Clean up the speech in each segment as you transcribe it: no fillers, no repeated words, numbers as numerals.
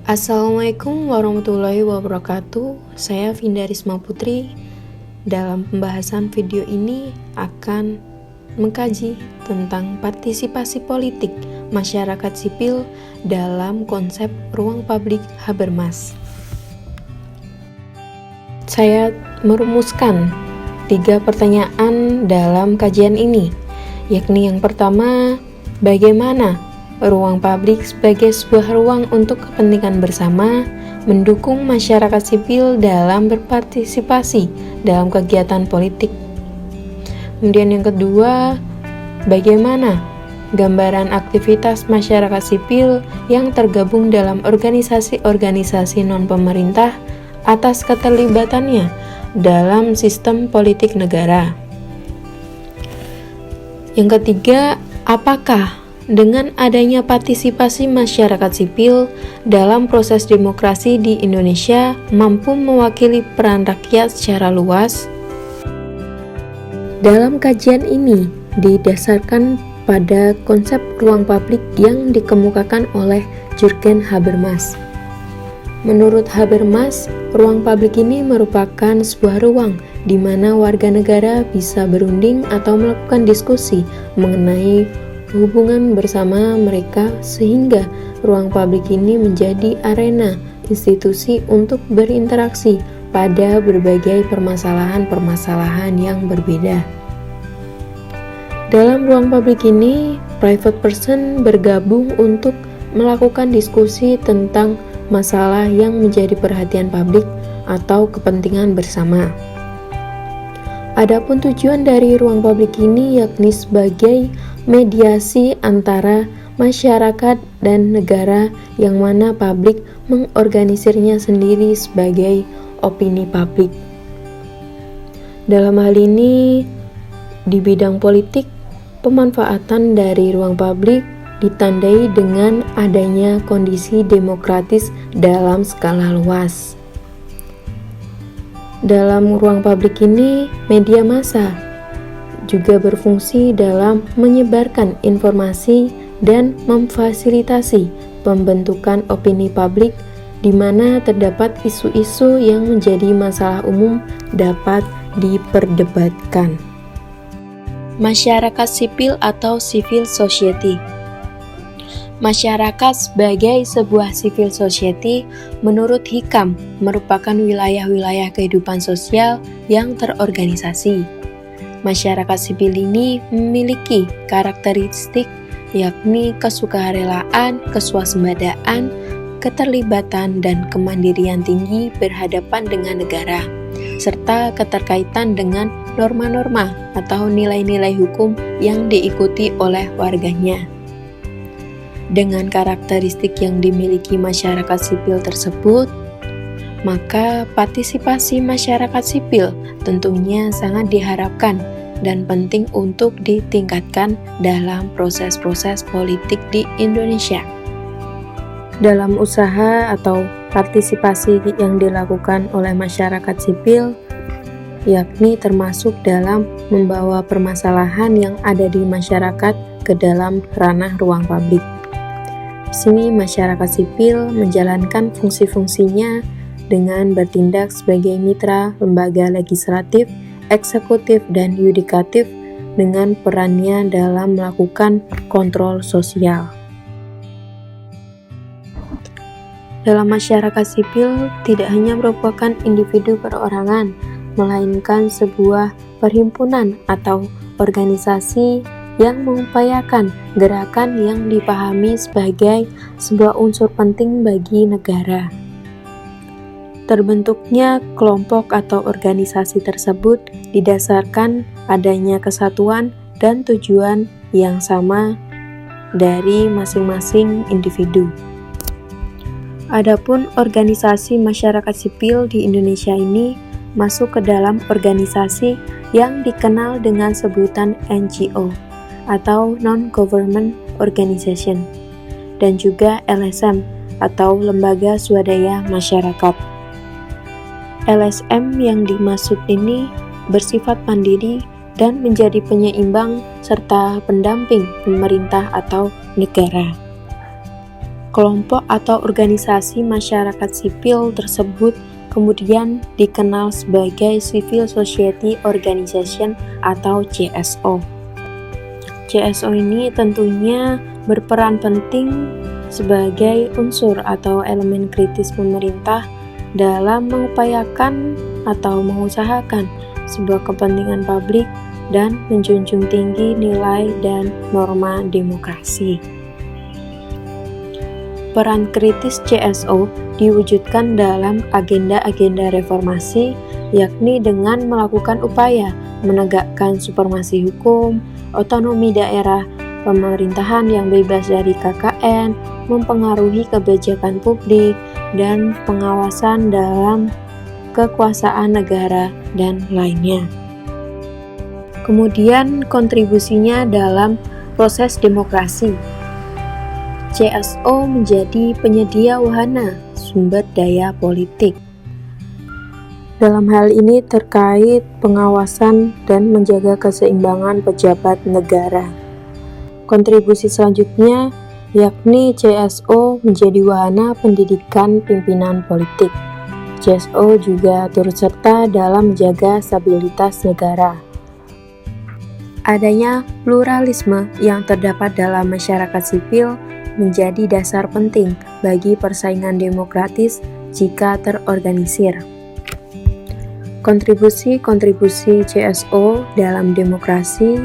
Assalamualaikum warahmatullahi wabarakatuh. Saya Vinda Risma Putri. Dalam pembahasan video ini akan mengkaji tentang partisipasi politik masyarakat sipil dalam konsep ruang publik Habermas. Saya merumuskan 3 pertanyaan dalam kajian ini, yakni yang pertama, bagaimana ruang publik sebagai sebuah ruang untuk kepentingan bersama, mendukung masyarakat sipil dalam berpartisipasi dalam kegiatan politik. Kemudian yang kedua, bagaimana gambaran aktivitas masyarakat sipil yang tergabung dalam organisasi-organisasi non-pemerintah atas keterlibatannya dalam sistem politik negara. Yang ketiga, apakah dengan adanya partisipasi masyarakat sipil dalam proses demokrasi di Indonesia mampu mewakili peran rakyat secara luas? Dalam kajian ini didasarkan pada konsep ruang publik yang dikemukakan oleh Jürgen Habermas. Menurut Habermas, ruang publik ini merupakan sebuah ruang di mana warga negara bisa berunding atau melakukan diskusi mengenai hubungan bersama mereka, sehingga ruang publik ini menjadi arena institusi untuk berinteraksi pada berbagai permasalahan-permasalahan yang berbeda. Dalam ruang publik ini, private person bergabung untuk melakukan diskusi tentang masalah yang menjadi perhatian publik atau kepentingan bersama. Adapun tujuan dari ruang publik ini yakni sebagai mediasi antara masyarakat dan negara, yang mana publik mengorganisirnya sendiri sebagai opini publik. Dalam hal ini, di bidang politik, pemanfaatan dari ruang publik ditandai dengan adanya kondisi demokratis dalam skala luas. Dalam ruang publik ini, media massa juga berfungsi dalam menyebarkan informasi dan memfasilitasi pembentukan opini publik di mana terdapat isu-isu yang menjadi masalah umum dapat diperdebatkan. Masyarakat sipil atau civil society. Masyarakat sebagai sebuah civil society menurut Hikam merupakan wilayah-wilayah kehidupan sosial yang terorganisasi. Masyarakat sipil ini memiliki karakteristik yakni kesukarelaan, keswasembadaan, keterlibatan, dan kemandirian tinggi berhadapan dengan negara, serta keterkaitan dengan norma-norma atau nilai-nilai hukum yang diikuti oleh warganya. Dengan karakteristik yang dimiliki masyarakat sipil tersebut, maka partisipasi masyarakat sipil tentunya sangat diharapkan dan penting untuk ditingkatkan dalam proses-proses politik di Indonesia. Dalam usaha atau partisipasi yang dilakukan oleh masyarakat sipil, yakni termasuk dalam membawa permasalahan yang ada di masyarakat ke dalam ranah ruang publik. Di sini masyarakat sipil menjalankan fungsi-fungsinya dengan bertindak sebagai mitra lembaga legislatif, eksekutif, dan yudikatif dengan perannya dalam melakukan kontrol sosial. Dalam masyarakat sipil tidak hanya merupakan individu perorangan, melainkan sebuah perhimpunan atau organisasi yang mengupayakan gerakan yang dipahami sebagai sebuah unsur penting bagi negara. Terbentuknya kelompok atau organisasi tersebut didasarkan adanya kesatuan dan tujuan yang sama dari masing-masing individu. Adapun organisasi masyarakat sipil di Indonesia ini masuk ke dalam organisasi yang dikenal dengan sebutan NGO atau Non-Government Organization, dan juga LSM atau Lembaga Swadaya Masyarakat. LSM yang dimaksud ini bersifat mandiri dan menjadi penyeimbang serta pendamping pemerintah atau negara. Kelompok atau organisasi masyarakat sipil tersebut kemudian dikenal sebagai Civil Society Organization atau CSO. CSO ini tentunya berperan penting sebagai unsur atau elemen kritis pemerintah dalam mengupayakan atau mengusahakan sebuah kepentingan publik dan menjunjung tinggi nilai dan norma demokrasi. Peran kritis CSO diwujudkan dalam agenda-agenda reformasi, yakni dengan melakukan upaya menegakkan supremasi hukum, otonomi daerah, pemerintahan yang bebas dari KKN, mempengaruhi kebijakan publik, dan pengawasan dalam kekuasaan negara, dan lainnya. Kemudian kontribusinya dalam proses demokrasi. CSO menjadi penyedia wahana sumber daya politik. Dalam hal ini terkait pengawasan dan menjaga keseimbangan pejabat negara. Kontribusi selanjutnya yakni CSO menjadi wahana pendidikan pimpinan politik. CSO juga turut serta dalam menjaga stabilitas negara. Adanya pluralisme yang terdapat dalam masyarakat sipil menjadi dasar penting bagi persaingan demokratis jika terorganisir. Kontribusi-kontribusi CSO dalam demokrasi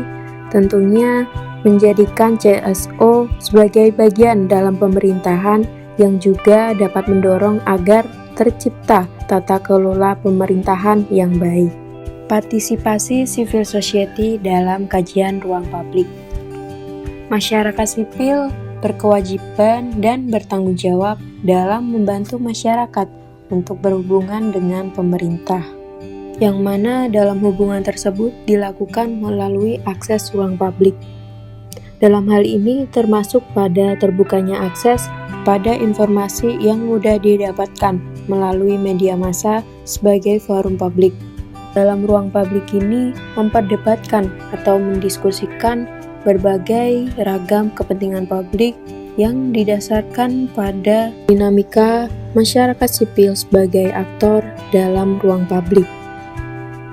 tentunya menjadikan CSO sebagai bagian dalam pemerintahan yang juga dapat mendorong agar tercipta tata kelola pemerintahan yang baik. Partisipasi civil society dalam kajian ruang publik. Masyarakat sipil berkewajiban dan bertanggung jawab dalam membantu masyarakat untuk berhubungan dengan pemerintah, yang mana dalam hubungan tersebut dilakukan melalui akses ruang publik. Dalam hal ini termasuk pada terbukanya akses pada informasi yang mudah didapatkan melalui media massa sebagai forum publik. Dalam ruang publik ini memperdebatkan atau mendiskusikan berbagai ragam kepentingan publik yang didasarkan pada dinamika masyarakat sipil sebagai aktor dalam ruang publik.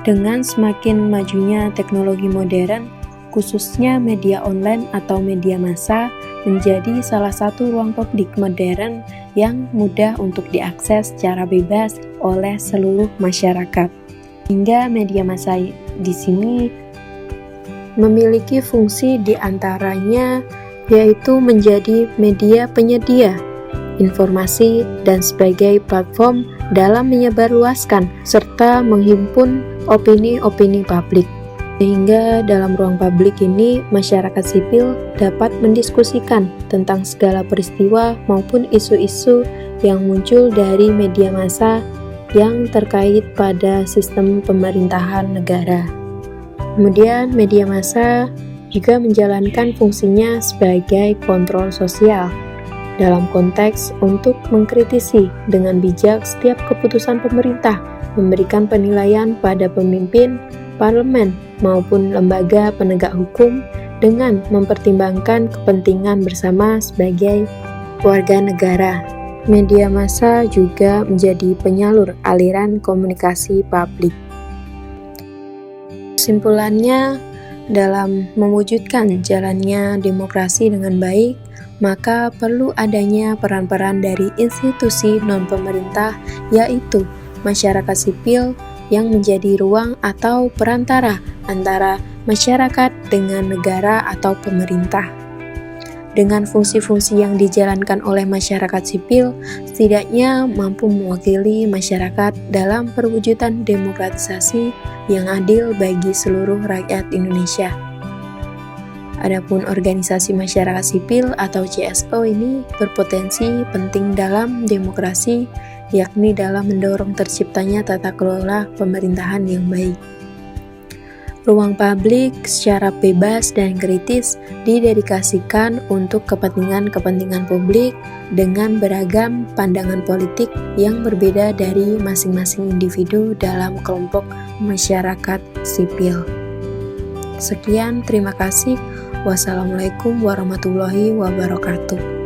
Dengan semakin majunya teknologi modern, khususnya media online atau media massa, menjadi salah satu ruang publik modern yang mudah untuk diakses secara bebas oleh seluruh masyarakat. Hingga media massa di sini memiliki fungsi di antaranya yaitu menjadi media penyedia informasi dan sebagai platform dalam menyebarluaskan serta menghimpun opini-opini publik. Sehingga dalam ruang publik ini masyarakat sipil dapat mendiskusikan tentang segala peristiwa maupun isu-isu yang muncul dari media massa yang terkait pada sistem pemerintahan negara. Kemudian media massa juga menjalankan fungsinya sebagai kontrol sosial dalam konteks untuk mengkritisi dengan bijak setiap keputusan pemerintah, memberikan penilaian pada pemimpin, parlemen, maupun lembaga penegak hukum dengan mempertimbangkan kepentingan bersama sebagai warga negara. Media massa juga menjadi penyalur aliran komunikasi publik. Kesimpulannya, dalam mewujudkan jalannya demokrasi dengan baik, maka perlu adanya peran-peran dari institusi non-pemerintah, yaitu masyarakat sipil yang menjadi ruang atau perantara antara masyarakat dengan negara atau pemerintah. Dengan fungsi-fungsi yang dijalankan oleh masyarakat sipil, setidaknya mampu mewakili masyarakat dalam perwujudan demokratisasi yang adil bagi seluruh rakyat Indonesia. Adapun organisasi masyarakat sipil atau CSO ini berpotensi penting dalam demokrasi, yakni dalam mendorong terciptanya tata kelola pemerintahan yang baik. Ruang publik secara bebas dan kritis didedikasikan untuk kepentingan-kepentingan publik dengan beragam pandangan politik yang berbeda dari masing-masing individu dalam kelompok masyarakat sipil. Sekian, terima kasih. Wassalamualaikum warahmatullahi wabarakatuh.